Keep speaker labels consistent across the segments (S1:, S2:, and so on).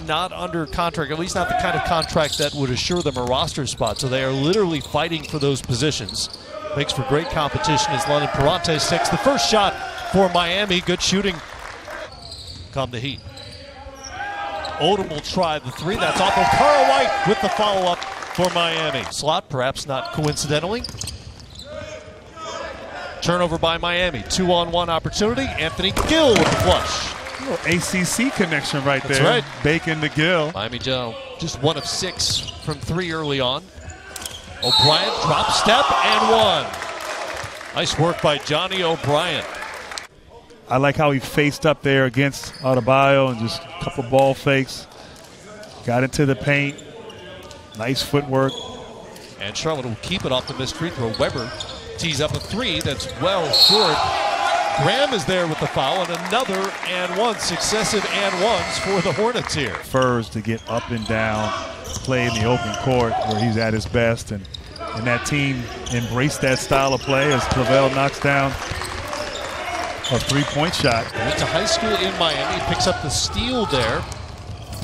S1: not under contract, at least not the kind of contract that would assure them a roster spot. So they are literally fighting for those positions. Makes for great competition as London Perrantes takes the first shot for Miami. Good shooting. Come the Heat. Odom will try the three. That's off of Carl White with the follow-up for Miami. Slot, perhaps not coincidentally. Turnover by Miami. 2-on-1 opportunity. Anthony Gill with the flush.
S2: A little ACC connection right there.
S1: That's right.
S2: Bacon to Gill.
S1: Miami Joe just 1 of 6 from 3 early on. O'Brien drop step and 1. Nice work by Johnny O'Brien.
S2: I like how he faced up there against Adebayo and just a couple ball fakes. Got into the paint. Nice footwork.
S1: And Charlotte will keep it off the missed free throw. Weber tees up a 3 that's well short. Graham is there with the foul, and another and 1, successive and 1s for the Hornets here.
S2: Prefers to get up and down, play in the open court where he's at his best, and that team embraced that style of play as Clavel knocks down a three-point shot.
S1: Went to high school in Miami, picks up the steal there.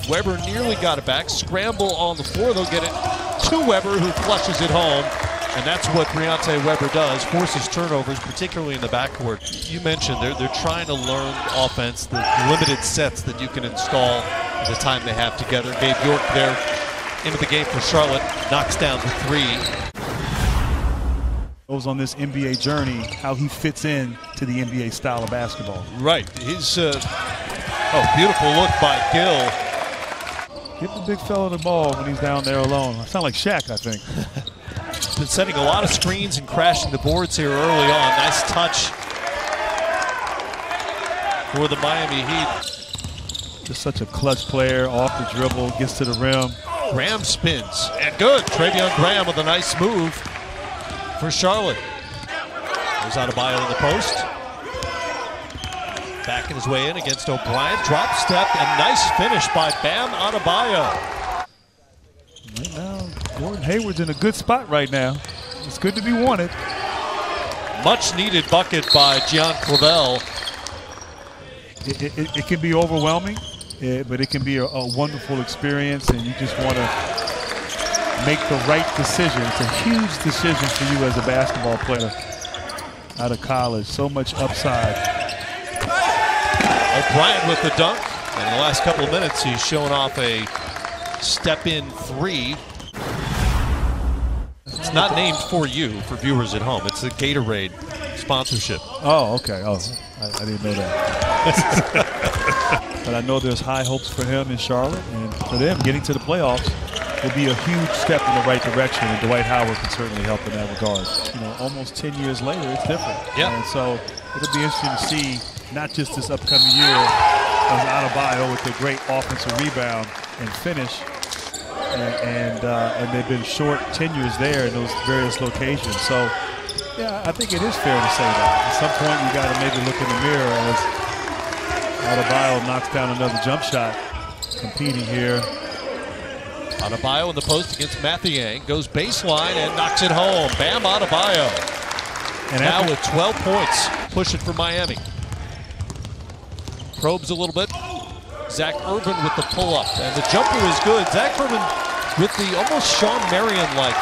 S1: Weber nearly got it back. Scramble on the floor, they'll get it to Weber, who flushes it home. And that's what Briante Weber does, forces turnovers, particularly in the backcourt. You mentioned they're trying to learn offense, the limited sets that you can install at the time they have together. Gabe York there into the game for Charlotte, knocks down the 3.
S2: Goes on this NBA journey, how he fits in to the NBA style of basketball.
S1: Right. His beautiful look by Gill.
S2: Give the big fella the ball when he's down there alone. I sound like Shaq, I think.
S1: Been setting a lot of screens and crashing the boards here early on. Nice touch for the Miami Heat.
S2: Just such a clutch player, off the dribble, gets to the rim.
S1: Graham spins, and good. Travion Graham with a nice move for Charlotte. Goes Adebayo in the post. Backing his way in against O'Brien. Drop step, and nice finish by Bam Adebayo.
S2: Right now, Gordon Hayward's in a good spot right now. It's good to be wanted.
S1: Much needed bucket by Gian Clavel.
S2: It can be overwhelming, but it can be a wonderful experience, and you just want to make the right decision. It's a huge decision for you as a basketball player out of college. So much upside.
S1: O'Brien with the dunk. And in the last couple of minutes, he's showing off a step-in 3. It's not named for you, for viewers at home. It's the Gatorade sponsorship.
S2: Oh, okay. Oh, I didn't know that. But I know there's high hopes for him in Charlotte, and for them getting to the playoffs will be a huge step in the right direction, and Dwight Howard can certainly help in that regard. You know, almost 10 years later, it's different.
S1: Yeah.
S2: And so it'll be interesting to see not just this upcoming year as Adebayo with a great offensive rebound and finish, and they've been short tenures there in those various locations. So, yeah, I think it is fair to say that. At some point, you got to maybe look in the mirror as Adebayo knocks down another jump shot, competing here.
S1: Adebayo in the post against Mathiang, goes baseline and knocks it home. Bam Adebayo. And now with 12 points, push it for Miami. Probes a little bit. Zach Urban with the pull-up, and the jumper is good. Zach Urban with the almost Sean Marion-like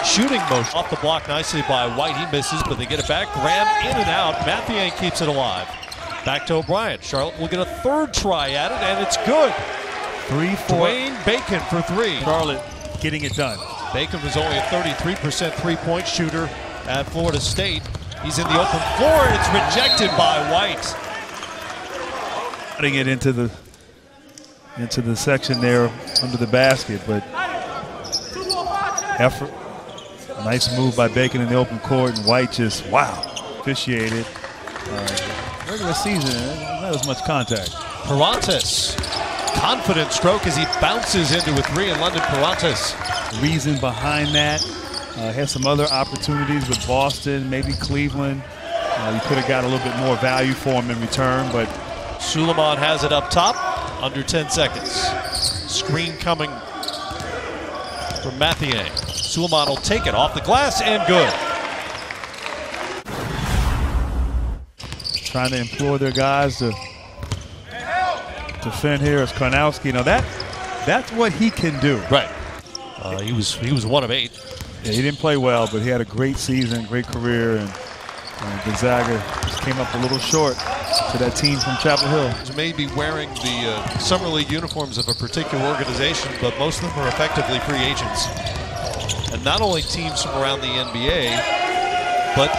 S1: shooting motion. Off the block nicely by White. He misses, but they get it back. Graham in and out. Mathiang keeps it alive. Back to O'Brien. Charlotte will get a third try at it, and it's good.
S2: 3-4.
S1: Dwayne Bacon for 3.
S2: Charlotte getting it done.
S1: Bacon was only a 33% three-point shooter at Florida State. He's in the open floor, and it's rejected by White.
S2: Putting it into the section there under the basket, but effort. Nice move by Bacon in the open court, and White just, wow, officiated. Regular season, not as much contact.
S1: Perrantes, confident stroke as he bounces into a 3 in London. Perrantes.
S2: Reason behind that, had some other opportunities with Boston, maybe Cleveland. You could have got a little bit more value for him in return, but
S1: Suleiman has it up top, under 10 seconds. Screen coming from Mathiang. Suleiman will take it off the glass and good.
S2: Trying to implore their guys to defend here is Karnowski. Now that's what he can do.
S1: Right. He was 1 of 8.
S2: Yeah, he didn't play well, but he had a great season, great career, and Gonzaga just came up a little short to that team from Chapel Hill.
S1: Maybe wearing the summer league uniforms of a particular organization, but most of them are effectively free agents. And not only teams from around the NBA, but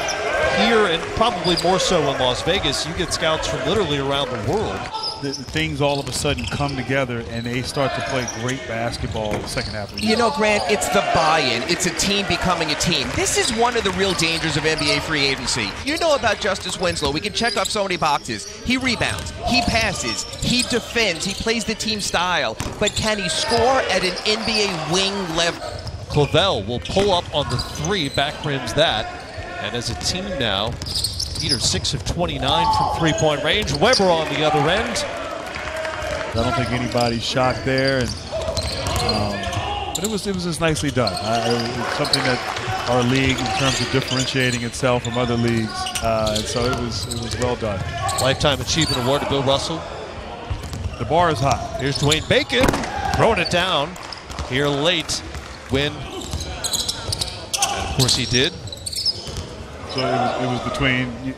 S1: here and probably more so in Las Vegas, you get scouts from literally around the world.
S2: The things all of a sudden come together and they start to play great basketball in the second half of the year.
S3: You know, Grant, it's the buy-in. It's a team becoming a team. This is one of the real dangers of NBA free agency. You know about Justice Winslow. We can check off so many boxes. He rebounds. He passes. He defends. He plays the team style. But can he score at an NBA wing level?
S1: Clavel will pull up on the 3, back rims that. And as a team now, Peter 6 of 29 from three-point range. Weber on the other end.
S2: I don't think anybody's shocked there, but it was just nicely done. It's something that our league, in terms of differentiating itself from other leagues, and so it was well done.
S1: Lifetime Achievement Award to Bill Russell.
S2: The bar is hot.
S1: Here's Dwayne Bacon throwing it down here late. Win. And of course he did.
S2: So it was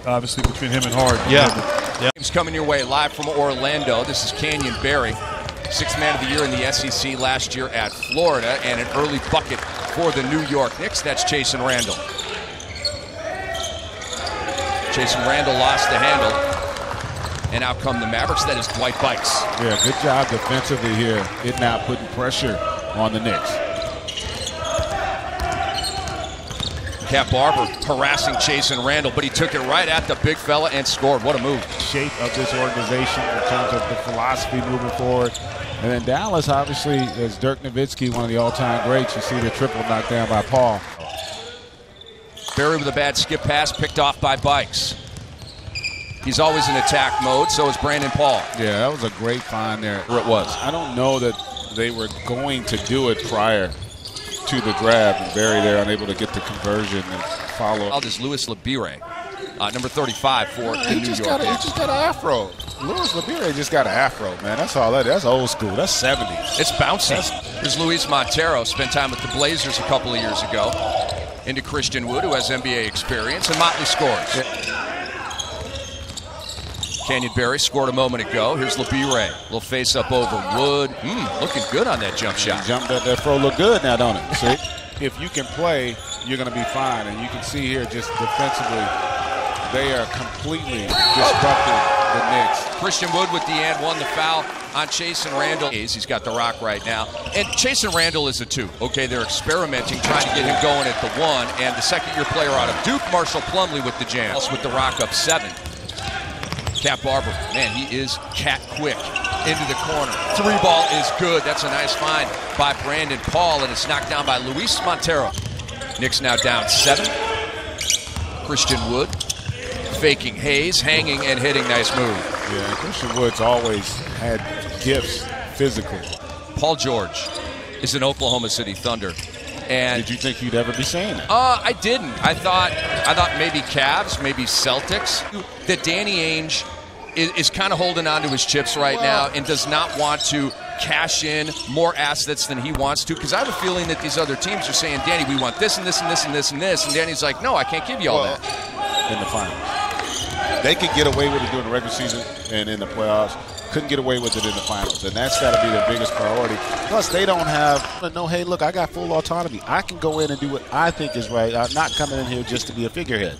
S2: obviously between him and Harden.
S1: Yeah.
S3: Games coming your way live from Orlando. This is Canyon Barry, 6th man of the year in the SEC last year at Florida, and an early bucket for the New York Knicks. That's Jason Randall. Jason Randall lost the handle, and out come the Mavericks. That is Dwight Bikes.
S4: Yeah, good job defensively here. It now putting pressure on the Knicks.
S3: Cat Barber harassing Jason Randall, but he took it right at the big fella and scored. What a move.
S4: Shape of this organization in terms of the philosophy moving forward. And then Dallas, obviously, is Dirk Nowitzki, one of the all-time greats. You see the triple knocked down by Paul.
S3: Barry with a bad skip pass, picked off by Bikes. He's always in attack mode, so is Brandon Paul.
S4: Yeah, that was a great find there.
S3: Where it was.
S4: I don't know that they were going to do it prior to the grab, and Barry there unable to get the conversion and follow.
S3: I'll just Louis Labire, number 35 for the New York Knicks.
S4: He just got an afro. Louis Labire just got an afro, man. That's all that is. That's old school. That's 70s.
S3: It's bouncy. Here's Luis Montero, spent time with the Blazers a couple of years ago. Into Christian Wood, who has NBA experience, and Motley scores.
S4: Yeah.
S3: Canyon Barry scored a moment ago. Here's Labire. Little face up over Wood. Looking good on that jump shot.
S4: He jumped at that fro. Look good now, don't it? See? If you can play, you're going to be fine. And you can see here just defensively, they are completely disrupting the Knicks.
S3: Christian Wood with the and won the foul on Jason Randall. He's got the rock right now. And Jason Randall is a 2. Okay, they're experimenting, trying to get him going at the 1. And the second-year player out of Duke, Marshall Plumlee with the jam. With the rock up 7. Cat Barber, man, he is cat quick into the corner. 3 ball is good. That's a nice find by Brandon Paul, and it's knocked down by Luis Montero. Knicks now down 7. Christian Wood faking Hayes, hanging and hitting. Nice move.
S4: Yeah, Christian Wood's always had gifts physically.
S3: Paul George is an Oklahoma City Thunder. And
S4: did you think you'd ever be saying that?
S3: I didn't. I thought maybe Cavs, maybe Celtics. That Danny Ainge is kind of holding on to his chips right now and does not want to cash in more assets than he wants to, because I have a feeling that these other teams are saying, Danny, we want this and this and this and this and this, and Danny's like, no, I can't give you all that.
S4: In the finals. They could get away with it during the regular season and in the playoffs. Couldn't get away with it in the finals, and that's got to be their biggest priority. Plus, they don't have no, hey, look, I got full autonomy. I can go in and do what I think is right. I'm not coming in here just to be a figurehead.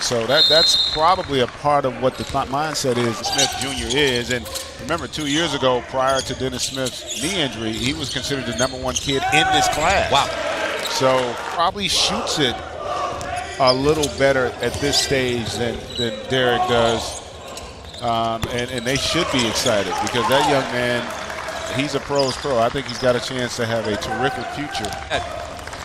S4: So that's probably a part of what the mindset is Smith Jr. is. And remember, 2 years ago, prior to Dennis Smith's knee injury, he was considered the #1 kid in this class.
S3: Wow.
S4: So probably shoots it a little better at this stage than Derek does. And they should be excited, because that young man, he's a pro's pro. I think he's got a chance to have a terrific future.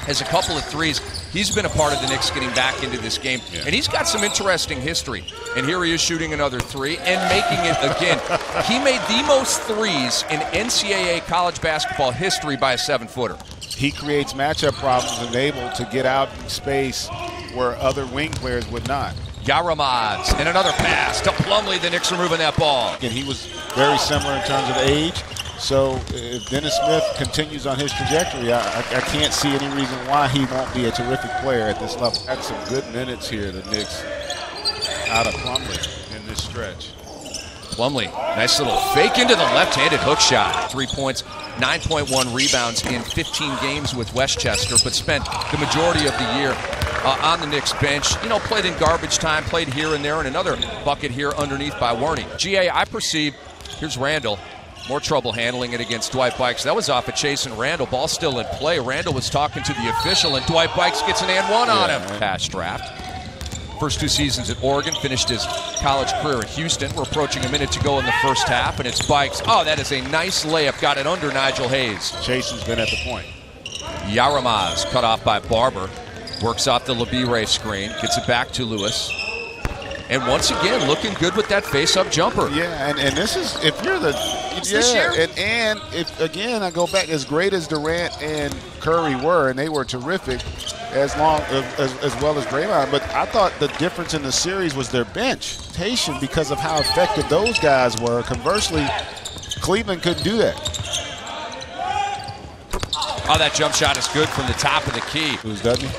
S3: Has a couple of threes. He's been a part of the Knicks getting back into this game. Yeah. And he's got some interesting history. And here he is shooting another 3 and making it again. He made the most threes in NCAA college basketball history by a 7-footer.
S4: He creates matchup problems and able to get out in space where other wing players would not.
S3: Yaramads, and another pass to Plumlee. The Knicks are moving that ball.
S4: And he was very similar in terms of age. So if Dennis Smith continues on his trajectory, I can't see any reason why he won't be a terrific player at this level. Had some good minutes here, the Knicks, out of Plumlee in this stretch.
S3: Plumlee, nice little fake into the left-handed hook shot. 3 points, 9.1 rebounds in 15 games with Westchester, but spent the majority of the year on the Knicks bench. You know, played in garbage time, played here and there, and another bucket here underneath by Werney. GA, I perceive, here's Randall. More trouble handling it against Dwight Bikes. That was off of Chase and Randall. Ball still in play. Randall was talking to the official, and Dwight Bikes gets an and one on him. Past draft. First 2 seasons at Oregon, finished his college career at Houston. We're approaching a minute to go in the first half, and it's Bikes. Oh, that is a nice layup. Got it under Nigel Hayes.
S4: Jason's been at the point.
S3: Yaramaz cut off by Barber. Works off the Labire screen. Gets it back to Lewis. And once again, looking good with that face-up jumper.
S4: Yeah, and this is, if you're the,
S3: this year?
S4: and if, again, I go back, as great as Durant and Curry were, and they were terrific as well as Draymond, but I thought the difference in the series was their bench rotation because of how effective those guys were. Conversely, Cleveland couldn't do that.
S3: Oh, that jump shot is good from the top of the key.
S4: Who's Dudley?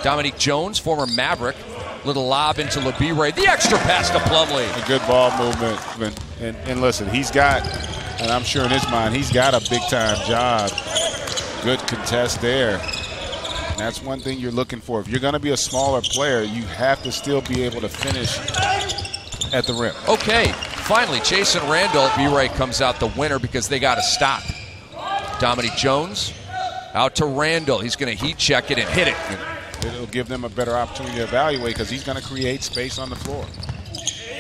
S3: Dominique Jones, former Maverick. Little lob into Labire. The extra pass to Plumlee.
S4: A good ball movement. And listen, he's got, and I'm sure in his mind, he's got a big-time job. Good contest there. And that's one thing you're looking for. If you're going to be a smaller player, you have to still be able to finish at the rim.
S3: Okay, finally, Chase and Randall. B-Ray comes out the winner because they got to stop. Dominique Jones out to Randall. He's going to heat check it and hit it.
S4: It'll give them a better opportunity to evaluate because he's going to create space on the floor.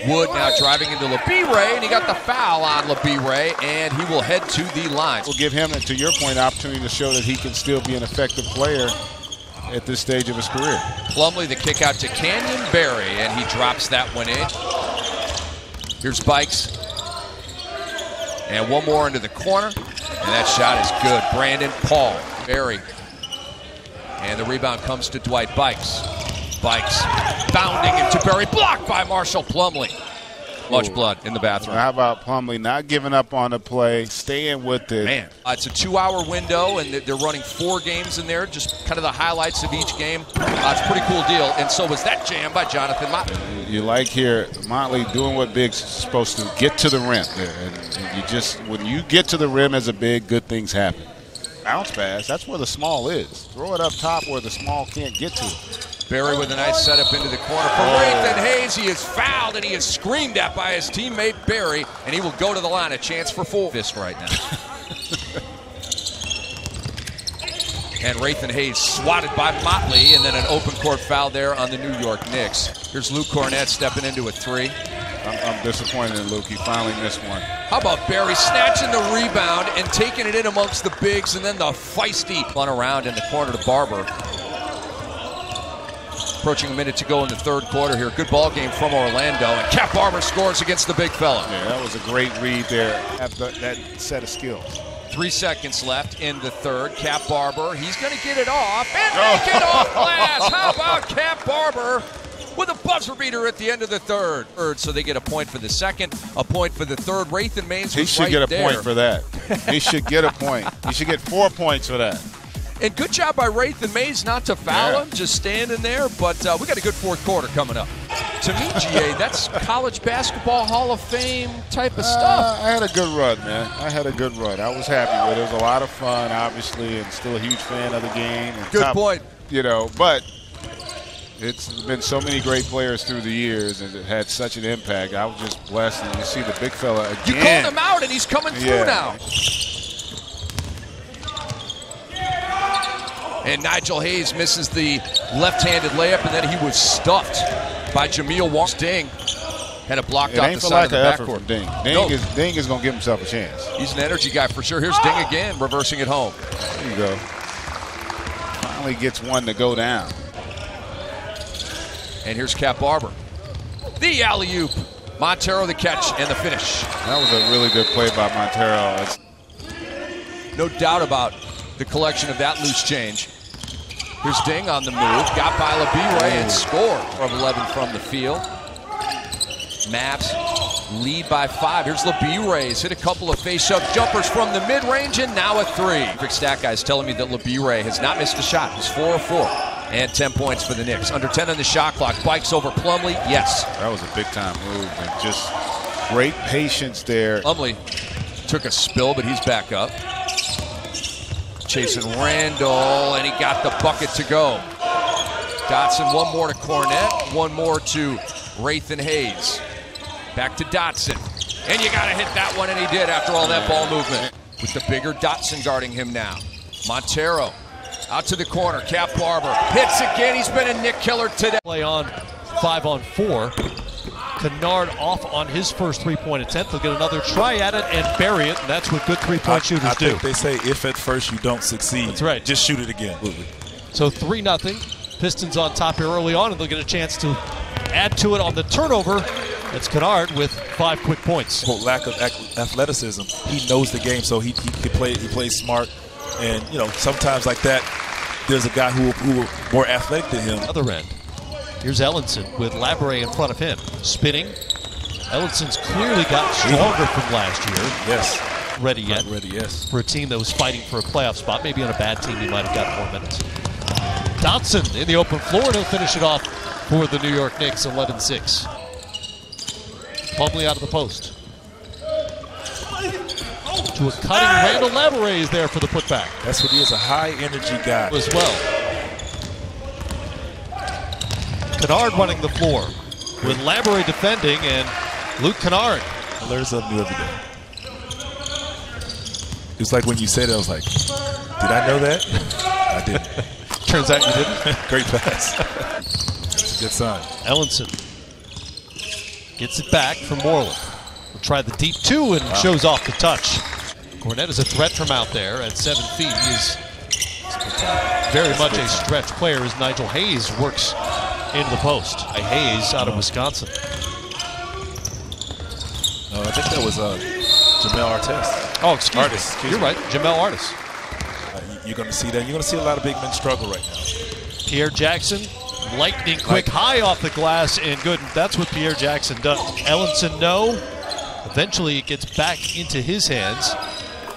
S3: Wood now driving into Labire, and he got the foul on Labire, and he will head to the line.
S4: Will give him, to your point, opportunity to show that he can still be an effective player at this stage of his career.
S3: Plumlee, the kick out to Canyon Barry, and he drops that one in. Here's Bikes. And one more into the corner, and that shot is good. Brandon Paul, Barry. And the rebound comes to Dwight Bikes. Bikes bounding into Barry, blocked by Marshall Plumlee. Much blood in the bathroom.
S4: How about Plumlee not giving up on the play, staying with it?
S3: Man, it's a 2-hour window, and they're running 4 games in there, just kind of the highlights of each game. It's a pretty cool deal, and so was that jam by Jonathan Motley.
S4: You like here, Motley doing what Big's supposed to, get to the rim. And you just, when you get to the rim as a big, good things happen. Bounce pass, that's where the small is. Throw it up top where the small can't get to it.
S3: Barry with a nice setup into the corner. For Nathan Hayes, he is fouled, and he is screamed at by his teammate Barry, and he will go to the line. A chance for 4 fist right now. And Nathan Hayes swatted by Motley, and then an open court foul there on the New York Knicks. Here's Luke Cornett stepping into a 3.
S4: I'm disappointed in Luke. He finally missed one.
S3: How about Barry snatching the rebound and taking it in amongst the bigs, and then the feisty run around in the corner to Barber. Approaching a minute to go in the third quarter here. Good ball game from Orlando, and Cap Barber scores against the big fella.
S4: Yeah, that was a great read there. That set of skills.
S3: 3 seconds left in the third. Cap Barber, he's going to get it off and make it off glass. How about Cap Barber with a buzzer beater at the end of the third? So they get a point for the second, a point for the third. Rathan Maines was
S4: He should
S3: right
S4: get a
S3: there.
S4: point for that. He should get a point. He should get 4 points for that.
S3: And good job by Rathan Maines not to foul him, just standing there. But we got a good fourth quarter coming up. To me, GA, that's college basketball Hall of Fame type of stuff.
S4: I had a good run, man. I had a good run. I was happy with it. It was a lot of fun, obviously, and still a huge fan of the game. And
S3: Good point.
S4: You know, but it's been so many great players through the years, and it had such an impact. I was just blessed, and you see the big fella again.
S3: You called him out, and he's coming through now. And Nigel Hayes misses the left-handed layup, and then he was stuffed by Jameel Wong. Ding had it blocked off the side of the backcourt.
S4: Ding is going to give himself a chance.
S3: He's an energy guy for sure. Here's Ding again, reversing it home.
S4: There you go. Finally gets one to go down.
S3: And here's Cap Barber. The alley-oop. Montero the catch and the finish.
S4: That was a really good play by Montero.
S3: No doubt about the collection of that loose change. Here's Ding on the move. Got by Labire and scored. Of 11 from the field. Mavs lead by 5. Here's LeBure. He's hit a couple of face-up jumpers from the mid-range, and now a 3. Quick stat guys telling me that LeBure has not missed a shot. He's 4 of 4. And 10 points for the Knicks. Under 10 on the shot clock. Bikes over Plumlee. Yes.
S4: That was a big-time move, and just great patience there.
S3: Plumlee took a spill, but he's back up. Chasing Randall, and he got the bucket to go. Dotson, one more to Cornette, one more to Rathan Hayes. Back to Dotson. And you got to hit that one, and he did after all that ball movement. With the bigger Dotson guarding him now. Montero out to the corner. Cap Barber hits again. He's been a Knick killer today.
S1: Play on 5-on-4. Kennard off on his first three-point attempt. He'll get another try at it and bury it, and that's what good three-point shooters do.
S5: I think they say if at first you don't succeed,
S1: that's right,
S5: just shoot it again.
S1: So 3-0. Pistons on top here early on, and they'll get a chance to add to it on the turnover. It's Kennard with 5 quick points.
S5: Well, lack of athleticism. He knows the game, so he plays smart. And, you know, sometimes like that, there's a guy who more athletic than him.
S1: Other end. Here's Ellenson with Labouré in front of him. Spinning. Ellenson's clearly got stronger from last year.
S5: Yes.
S1: Ready yet?
S5: Not ready, yes.
S1: For a team that was fighting for a playoff spot. Maybe on a bad team, he might have gotten more minutes. Dotson in the open floor, and he'll finish it off for the New York Knicks, 11-6. Plumlee out of the post. To a cutting Randall. Labouré is there for the putback.
S5: That's what he is, a high-energy guy.
S1: As well. Kennard running the floor with Labouré defending, and Luke Kennard.
S5: I learn something new every day. It's like when you said it, I was like, did I know that? I didn't.
S1: Turns out you didn't.
S5: Great pass. It's a good sign.
S1: Ellenson gets it back from Moreland. Will try the deep 2 and shows off the touch. Cornette is a threat from out there at 7 feet. He is very much a stretch player as Nigel Hayes works into the post. Hayes out of Wisconsin.
S5: No, I think that was Jamel Artis.
S1: Oh, excuse me. You're right, Jamel Artis.
S5: You're going to see that. You're going to see a lot of big men struggle right now.
S1: Pierre Jackson, lightning quick, high off the glass, and good. That's what Pierre Jackson does. Ellenson, no. Eventually, it gets back into his hands,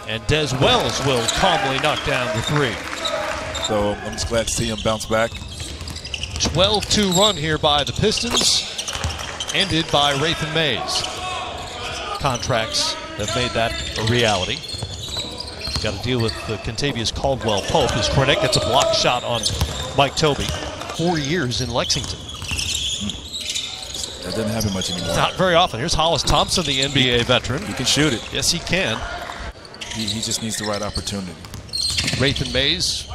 S1: and Des Wells will calmly knock down the 3.
S5: So I'm just glad to see him bounce back.
S1: 12-2 run here by the Pistons, ended by Rathan Mays. Contracts have made that a reality. Got to deal with Contavious Caldwell-Pope as Cornette gets a block shot on Mike Tobey. 4 years in Lexington.
S5: That doesn't happen much anymore.
S1: Not very often. Here's Hollis Thompson, the NBA veteran.
S5: He can shoot it.
S1: Yes, he can.
S5: He just needs the right opportunity.
S1: Rathan Mays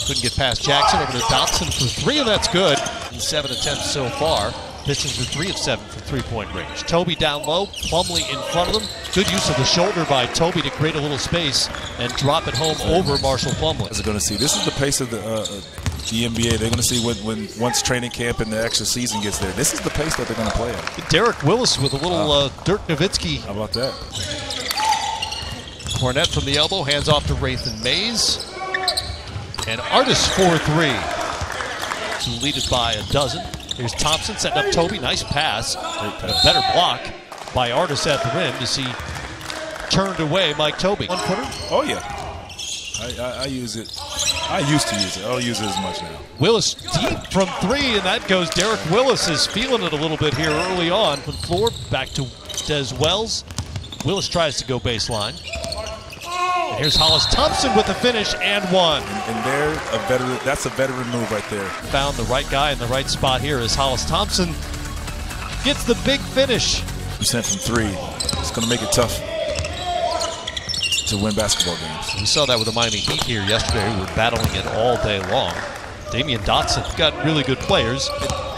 S1: couldn't get past Jackson. Over to Dotson for 3, and that's good. In 7 attempts so far. Pistons are 3 of 7 from three-point range. Tobey down low, Plumlee in front of them. Good use of the shoulder by Tobey to create a little space and drop it home over Marshall Plumlee.
S5: As they're going to see, this is the pace of the NBA. They're going to see once training camp and the extra season gets there. This is the pace that they're going to play at.
S1: Derek Willis with a little Dirk Nowitzki.
S5: How about that?
S1: Cornette from the elbow, hands off to Rathan Mays. And Artis 4-3. To lead it by a dozen. Here's Thompson setting up Tobey. Nice pass. A better block by Artis at the rim as he turned away Mike Tobey. One-footer?
S5: Oh, yeah. I use it. I used to use it. I don't use it as much now.
S1: Willis deep from 3, and that goes. Derek Willis is feeling it a little bit here early on. From the floor, back to Des Wells. Willis tries to go baseline. And here's Hollis Thompson with the finish and one.
S5: And they're a veteran. That's a veteran move right there.
S1: Found the right guy in the right spot here as Hollis Thompson gets the big finish.
S5: Percent from 3. It's going to make it tough to win basketball games.
S1: We saw that with the Miami Heat here yesterday. We were battling it all day long. Damian Dotson got really good players.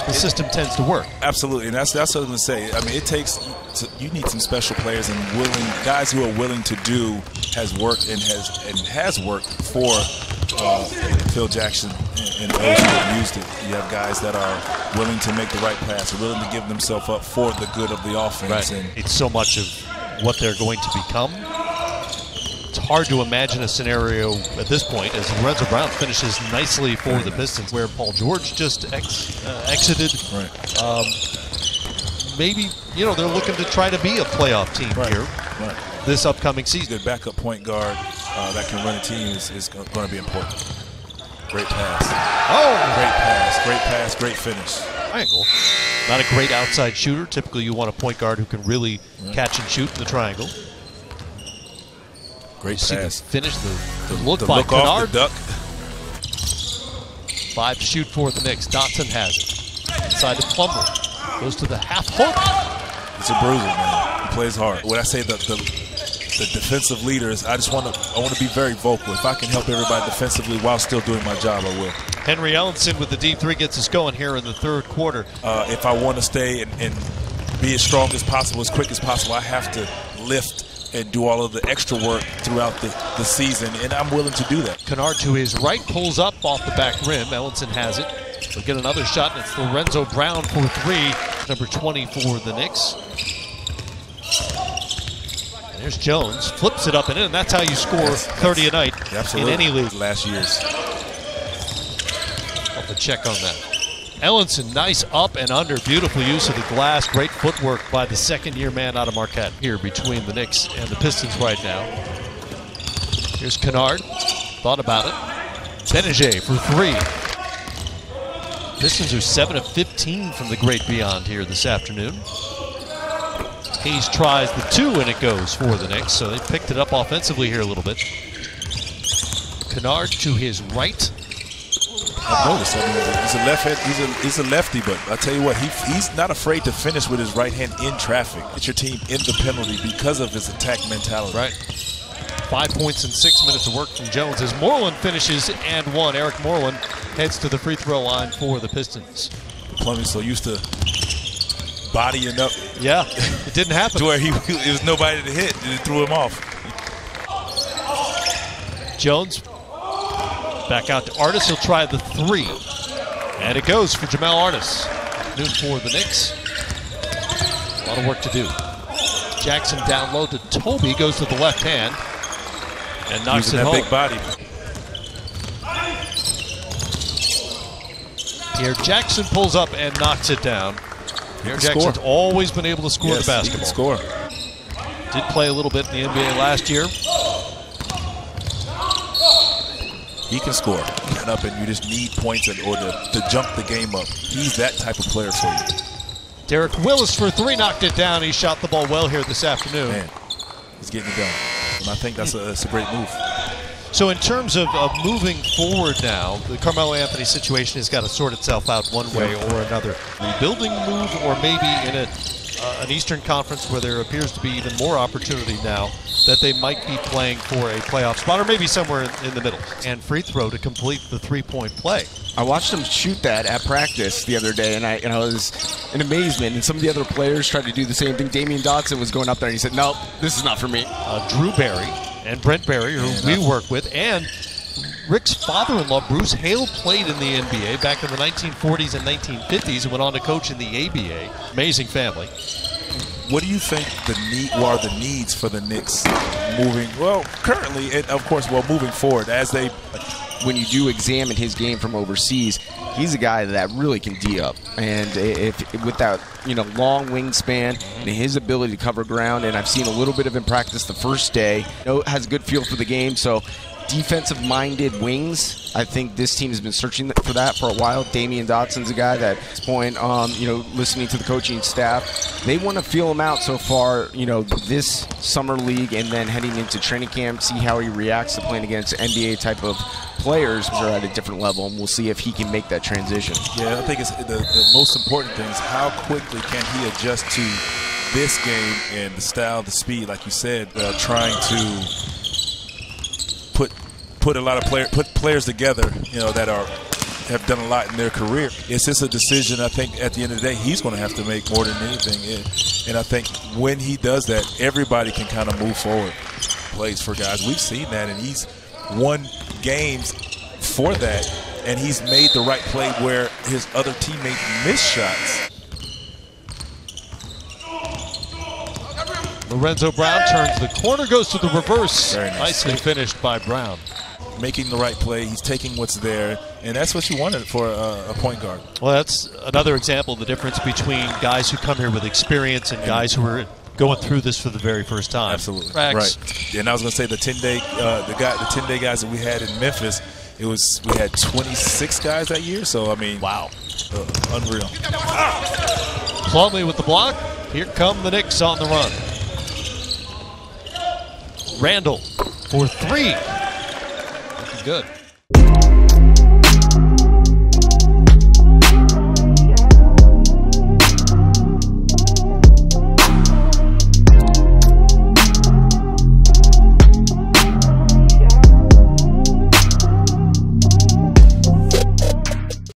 S1: The system tends to work.
S5: Absolutely, and that's what I was going to say. I mean, it takes you need some special players and guys who are willing to do has worked and has worked for Phil Jackson and those who have used it. You have guys that are willing to make the right pass, willing to give themselves up for the good of the offense.
S1: Right.
S5: And
S1: it's so much of what they're going to become. It's hard to imagine a scenario at this point as Lorenzo Brown finishes nicely for the Pistons, where Paul George just exited.
S5: right.
S1: maybe, you know, they're looking to try to be a playoff team here this upcoming season.
S5: The backup point guard that can run a team is going to be important. Great pass.
S1: Oh!
S5: Great pass, great pass, great finish.
S1: Triangle. Not a great outside shooter. Typically, you want a point guard who can really catch and shoot in the triangle.
S5: Great
S1: See
S5: pass.
S1: the finish, the look
S5: The
S1: by
S5: look off
S1: Kennard.
S5: the duck.
S1: 5 to shoot for the Knicks. Dotson has it. Inside to Plumlee. Goes to the half hook.
S5: It's a bruiser, man. He plays hard. When I say the defensive leaders, I want to be very vocal. If I can help everybody defensively while still doing my job, I will.
S1: Henry Ellenson with the deep three gets us going here in the third quarter.
S5: If I want to stay and be as strong as possible, as quick as possible, I have to lift and do all of the extra work throughout the season, and I'm willing to do that.
S1: Kennard to his right pulls up off the back rim. Ellenson has it. He'll get another shot, and it's Lorenzo Brown for 3, number 20 for the Knicks. And there's Jones, flips it up and in, and that's how you score 30 a night in any league.
S5: Last year's.
S1: I'll have to check on that. Ellenson, nice up and under, beautiful use of the glass, great footwork by the second-year man out of Marquette here between the Knicks and the Pistons right now. Here's Kennard, thought about it. Benajay for 3. Pistons are 7 of 15 from the great beyond here this afternoon. Hayes tries the 2 and it goes for the Knicks, so they picked it up offensively here a little bit. Kennard to his right.
S5: I've noticed. I mean, he's a left hand. He's a lefty, but I tell you what, he's not afraid to finish with his right hand in traffic. Get your team in the penalty because of his attack mentality.
S1: Right. 5 points in 6 minutes of work from Jones as Moreland finishes and 1. Eric Moreland heads to the free throw line for the Pistons.
S5: Plumlee's so used to bodying up.
S1: Yeah, it didn't happen.
S5: To where it was nobody to hit, and it threw him off.
S1: Jones back out to Artis. He'll try the 3. And it goes for Jamal Artis. Noon for the Knicks. A lot of work to do. Jackson down low to Toby. Goes to the left hand. And knocks it home.
S5: Big body.
S1: Pierre Jackson pulls up and knocks it down. Pierre Jackson's always been able to score the basketball.
S5: He can score.
S1: Did play a little bit in the NBA last year.
S5: He can score. Get up and you just need points or to jump the game up. He's that type of player for you.
S1: Derek Willis for 3 knocked it down. He shot the ball well here this afternoon.
S5: Man, he's getting it done. And I think that's a great move.
S1: So in terms of moving forward now, the Carmelo Anthony situation has got to sort itself out one way or another. Rebuilding move, or maybe in an Eastern Conference where there appears to be even more opportunity now that they might be playing for a playoff spot, or maybe somewhere in the middle. And free throw to complete the 3-point play.
S6: I watched him shoot that at practice the other day, and I was in amazement. And some of the other players tried to do the same thing. Damian Dotson was going up there, and he said, "Nope, this is not for me."
S1: Drew Barry and Brent Barry, who we work with, and Rick's father-in-law, Bruce Hale, played in the NBA back in the 1940s and 1950s and went on to coach in the ABA. Amazing family.
S5: What do you think are the needs for the Knicks moving, currently, and of course, moving forward as they...
S6: When you do examine his game from overseas, he's a guy that really can D up, and with that long wingspan and his ability to cover ground, and I've seen a little bit of him practice the first day. Has a good feel for the game, so defensive-minded wings. I think this team has been searching for that for a while. Damian Dotson's a guy that, at this point, listening to the coaching staff, they want to feel him out so far, this summer league, and then heading into training camp, see how he reacts to playing against NBA type of players are at a different level, and we'll see if he can make that transition.
S5: Yeah, I think it's the most important thing is how quickly can he adjust to this game and the style, the speed, like you said, trying to put players together, that have done a lot in their career. It's just a decision. I think at the end of the day, he's going to have to make more than anything. And I think when he does that, everybody can kind of move forward. Plays for guys. We've seen that, and he's won games for that, and he's made the right play where his other teammates miss shots.
S1: Lorenzo Brown turns the corner, goes to the reverse.
S5: Very nice.
S1: Nicely finished by Brown.
S5: making the right play. He's taking what's there, and that's what you wanted for a point guard.
S1: Well, that's another example of the difference between guys who come here with experience and guys who are going through this for the very first time.
S5: Absolutely.
S1: Rex.
S5: Right. And I was going to say the 10-day guys that we had in Memphis, we had 26 guys that year. So I mean,
S1: wow,
S5: unreal.
S1: Plumlee with the block. Here come the Knicks on the run. Randall for three. Looking good.